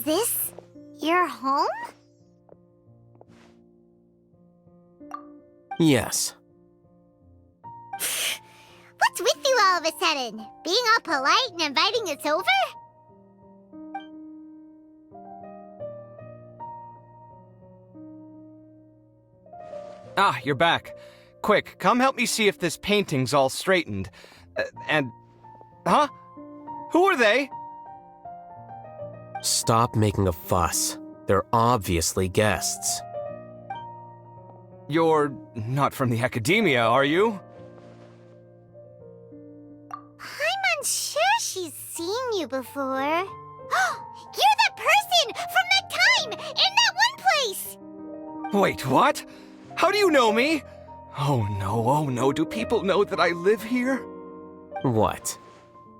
this your home? Yes. What's with you all of a sudden? Being all polite and inviting us over? Ah, you're back. Quick, come help me see if this painting's all straightened. Huh? Who are they? Stop making a fuss. They're obviously guests. You're not from the academia, are you? I'm unsure she's seen you before. You're that person from that time in that one place! Wait, what? How do you know me? Oh no, do people know that I live here? What?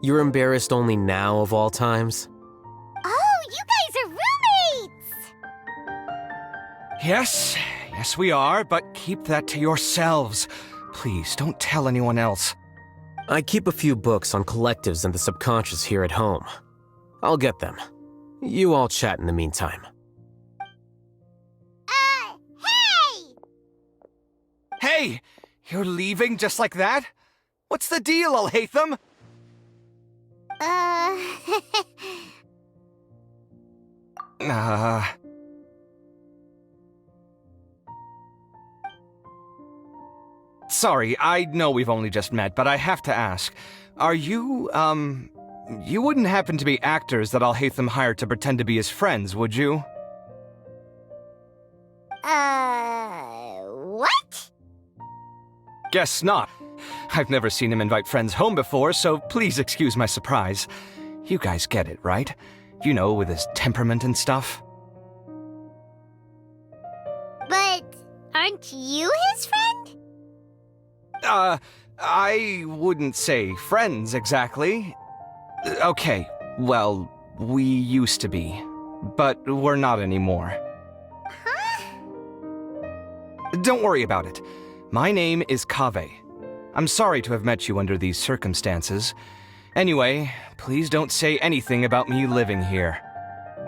You're embarrassed only now of all times? Oh, you guys are roommates! Yes, we are, but keep that to yourselves. Please, don't tell anyone else. I keep a few books on collectives and the subconscious here at home. I'll get them. You all chat in the meantime. Hey! Hey! You're leaving just like that? What's the deal, Alhaitham? Sorry, I know we've only just met, but I have to ask. Are you, you wouldn't happen to be actors that Alhaitham hired to pretend to be his friends, would you? What? Guess not. I've never seen him invite friends home before, so please excuse my surprise. You guys get it, right? You know, with his temperament and stuff. But aren't you his friend? I wouldn't say friends exactly. Okay, well, we used to be, but we're not anymore. Huh? Don't worry about it. My name is Kaveh. I'm sorry to have met you under these circumstances. Anyway, please don't say anything about me living here.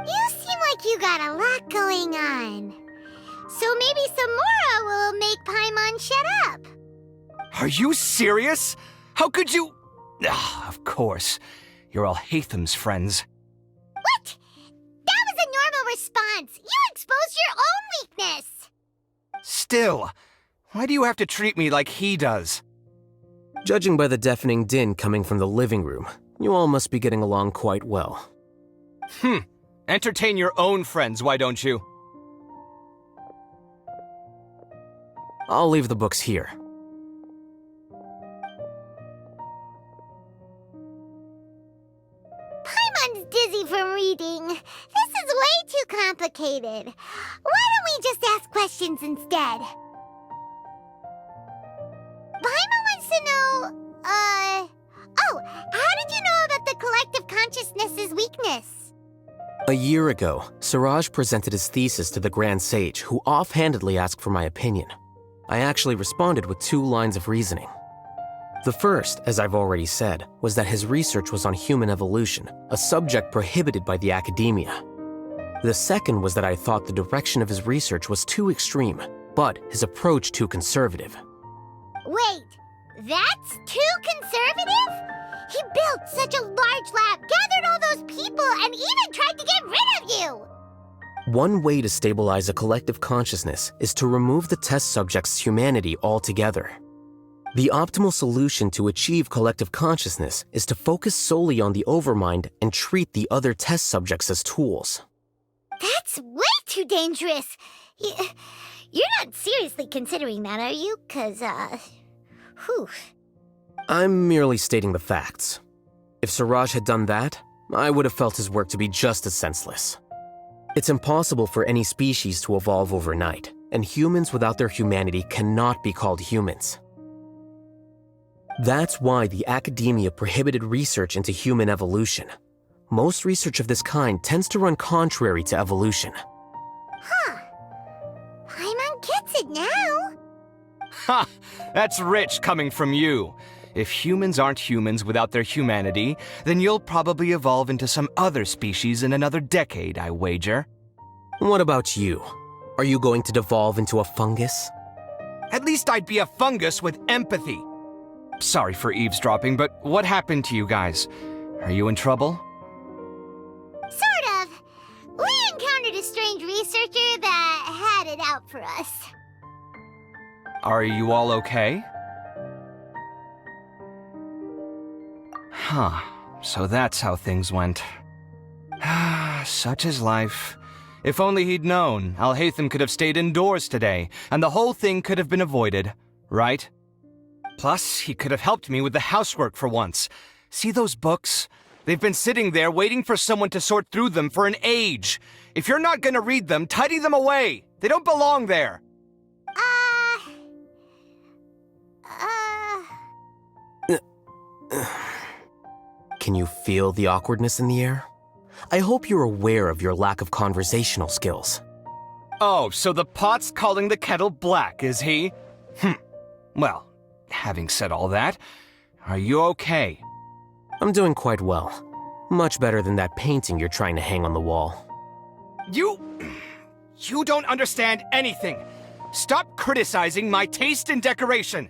You seem like you got a lot going on. So maybe Samora will make Paimon shut up. Are you serious? How could you? Of course. You're Alhaitham's friends. What? That was a normal response. You exposed your own weakness. Still, why do you have to treat me like he does? Judging by the deafening din coming from the living room, you all must be getting along quite well. Entertain your own friends, why don't you? I'll leave the books here. Paimon's dizzy from reading. This is way too complicated. Why don't we just ask questions instead? Paimon wants to know, how did you know about the collective consciousness's weakness? A year ago, Siraj presented his thesis to the Grand Sage, who offhandedly asked for my opinion. I actually responded with 2 lines of reasoning. The first, as I've already said, was that his research was on human evolution, a subject prohibited by the academia. The second was that I thought the direction of his research was too extreme, but his approach too conservative. Wait, that's too conservative? He built such a large lab, gathered all those people, and even tried to get rid of you! One way to stabilize a collective consciousness is to remove the test subject's humanity altogether. The optimal solution to achieve collective consciousness is to focus solely on the overmind and treat the other test subjects as tools. That's way too dangerous! You're not seriously considering that, are you? 'Cause, whew. I'm merely stating the facts. If Siraj had done that, I would have felt his work to be just as senseless. It's impossible for any species to evolve overnight, and humans without their humanity cannot be called humans. That's why the academia prohibited research into human evolution. Most research of this kind tends to run contrary to evolution. Huh. Paimon gets it now. Ha! That's rich coming from you. If humans aren't humans without their humanity, then you'll probably evolve into some other species in another decade, I wager. What about you? Are you going to devolve into a fungus? At least I'd be a fungus with empathy. Sorry for eavesdropping, but what happened to you guys? Are you in trouble? Sort of. We encountered a strange researcher that had it out for us. Are you all okay? Huh. So that's how things went. Such is life. If only he'd known, Alhaitham could have stayed indoors today, and the whole thing could have been avoided, right? Plus, he could have helped me with the housework for once. See those books? They've been sitting there waiting for someone to sort through them for an age. If you're not gonna read them, tidy them away. They don't belong there. Can you feel the awkwardness in the air? I hope you're aware of your lack of conversational skills. Oh, so the pot's calling the kettle black, is he? Well, having said all that, are you okay? I'm doing quite well. Much better than that painting you're trying to hang on the wall. You don't understand anything. Stop criticizing my taste in decoration.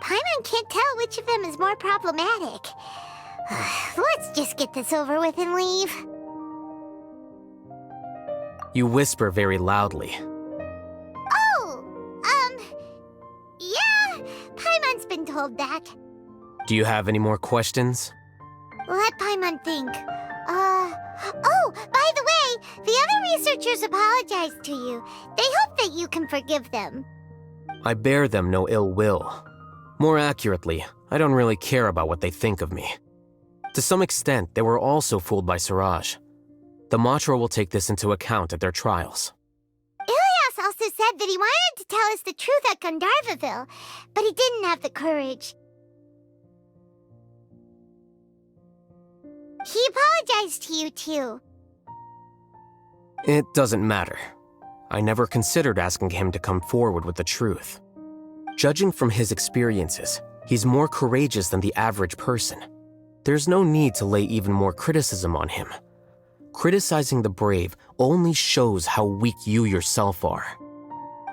Paimon can't tell which of them is more problematic. Let's just get this over with and leave. You whisper very loudly. Yeah, Paimon's been told that. Do you have any more questions? Let Paimon think. Oh, by the way, the other researchers apologized to you. They hope that you can forgive them. I bear them no ill will. More accurately, I don't really care about what they think of me. To some extent, they were also fooled by Siraj. The Matra will take this into account at their trials. Ilias also said that he wanted to tell us the truth at Gandharvaville, but he didn't have the courage. He apologized to you, too. It doesn't matter. I never considered asking him to come forward with the truth. Judging from his experiences, he's more courageous than the average person. There's no need to lay even more criticism on him. Criticizing the brave only shows how weak you yourself are.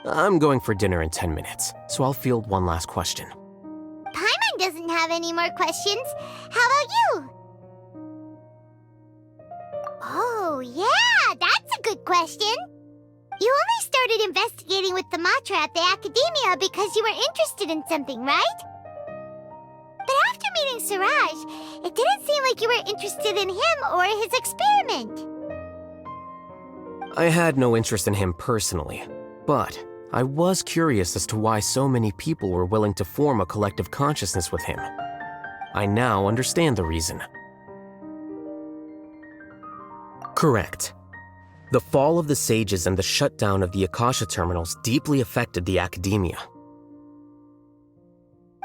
I'm going for dinner in 10 minutes, so I'll field one last question. Paimon doesn't have any more questions. How about you? Oh, yeah, that's a good question. You only started investigating with the Matra at the Academia because you were interested in something, right? But after meeting Siraj, it didn't seem like you were interested in him or his experiment. I had no interest in him personally, but I was curious as to why so many people were willing to form a collective consciousness with him. I now understand the reason. Correct. The fall of the sages and the shutdown of the Akasha terminals deeply affected the Academia.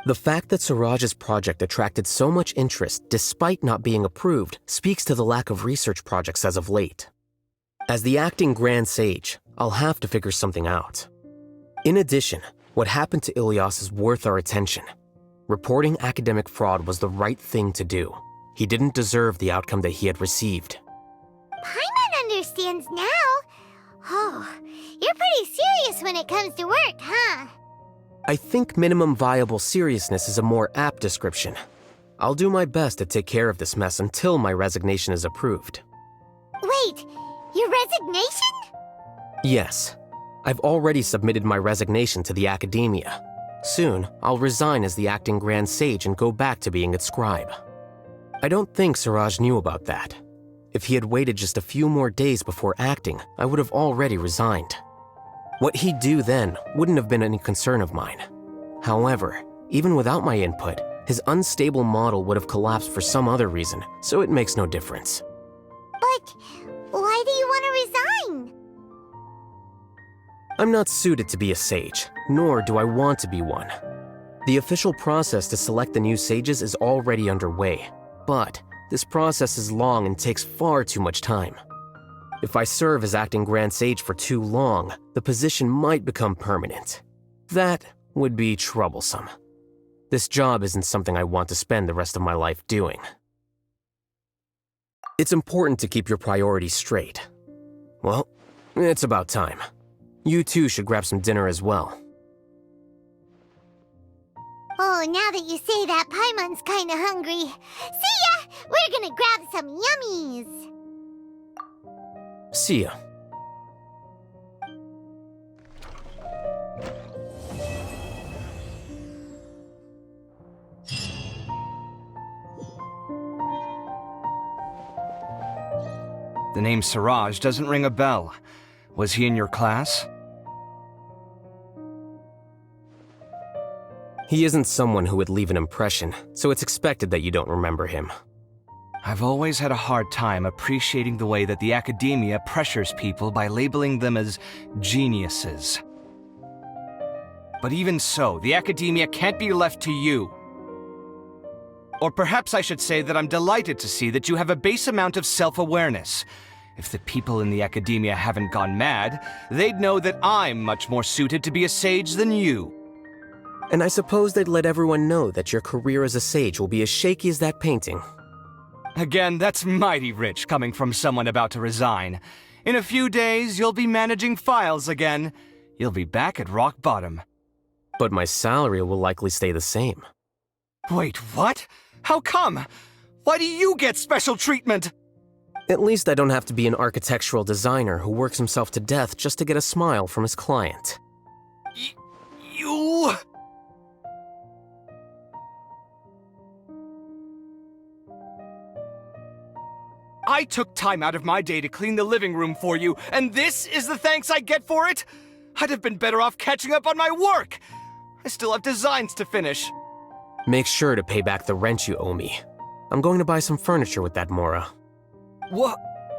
The fact that Siraj's project attracted so much interest despite not being approved speaks to the lack of research projects as of late. As the acting Grand Sage, I'll have to figure something out. In addition, what happened to Ilias is worth our attention. Reporting academic fraud was the right thing to do. He didn't deserve the outcome that he had received. Paimon understands now. Oh, you're pretty serious when it comes to work, huh? I think minimum viable seriousness is a more apt description. I'll do my best to take care of this mess until my resignation is approved. Wait, your resignation? Yes. I've already submitted my resignation to the Academia. Soon, I'll resign as the acting Grand Sage and go back to being its scribe. I don't think Siraj knew about that. If he had waited just a few more days before acting, I would have already resigned. What he'd do then wouldn't have been any concern of mine. However, even without my input, his unstable model would have collapsed for some other reason, so it makes no difference. But why do you want to resign? I'm not suited to be a sage, nor do I want to be one. The official process to select the new sages is already underway, but this process is long and takes far too much time. If I serve as acting Grand Sage for too long, the position might become permanent. That would be troublesome. This job isn't something I want to spend the rest of my life doing. It's important to keep your priorities straight. Well, it's about time. You two should grab some dinner as well. Oh, now that you say that, Paimon's kinda hungry. See ya! We're gonna grab some yummies! See ya. The name Siraj doesn't ring a bell. Was he in your class? He isn't someone who would leave an impression, so it's expected that you don't remember him. I've always had a hard time appreciating the way that the academia pressures people by labeling them as geniuses. But even so, the academia can't be left to you. Or perhaps I should say that I'm delighted to see that you have a base amount of self-awareness. If the people in the academia haven't gone mad, they'd know that I'm much more suited to be a sage than you. And I suppose they'd let everyone know that your career as a sage will be as shaky as that painting. Again, that's mighty rich coming from someone about to resign. In a few days, you'll be managing files again. You'll be back at rock bottom. But my salary will likely stay the same. Wait, what? How come? Why do you get special treatment? At least I don't have to be an architectural designer who works himself to death just to get a smile from his client. You... I took time out of my day to clean the living room for you, and this is the thanks I get for it? I'd have been better off catching up on my work. I still have designs to finish. Make sure to pay back the rent you owe me. I'm going to buy some furniture with that Mora. What?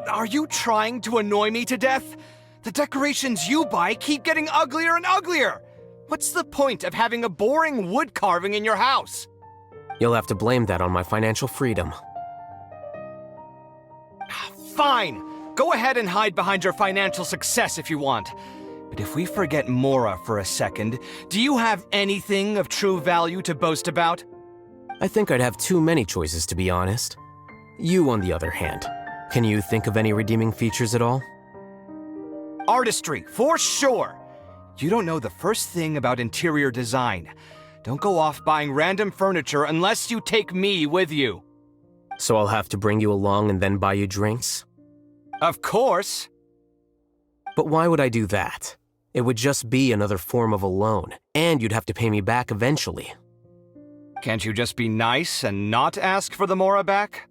Are you trying to annoy me to death? The decorations you buy keep getting uglier and uglier. What's the point of having a boring wood carving in your house? You'll have to blame that on my financial freedom. Fine. Go ahead and hide behind your financial success if you want. But if we forget Mora for a second, do you have anything of true value to boast about? I think I'd have too many choices, to be honest. You, on the other hand, can you think of any redeeming features at all? Artistry, for sure. You don't know the first thing about interior design. Don't go off buying random furniture unless you take me with you. So I'll have to bring you along and then buy you drinks? Of course. But why would I do that? It would just be another form of a loan, and you'd have to pay me back eventually. Can't you just be nice and not ask for the Mora back?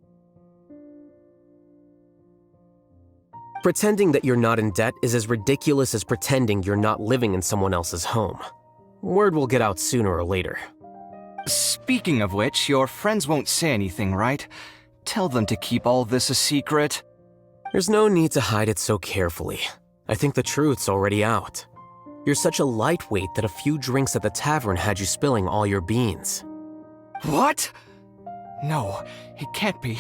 Pretending that you're not in debt is as ridiculous as pretending you're not living in someone else's home. Word will get out sooner or later. Speaking of which, your friends won't say anything, right? Tell them to keep all this a secret. There's no need to hide it so carefully. I think the truth's already out. You're such a lightweight that a few drinks at the tavern had you spilling all your beans. What? No, it can't be.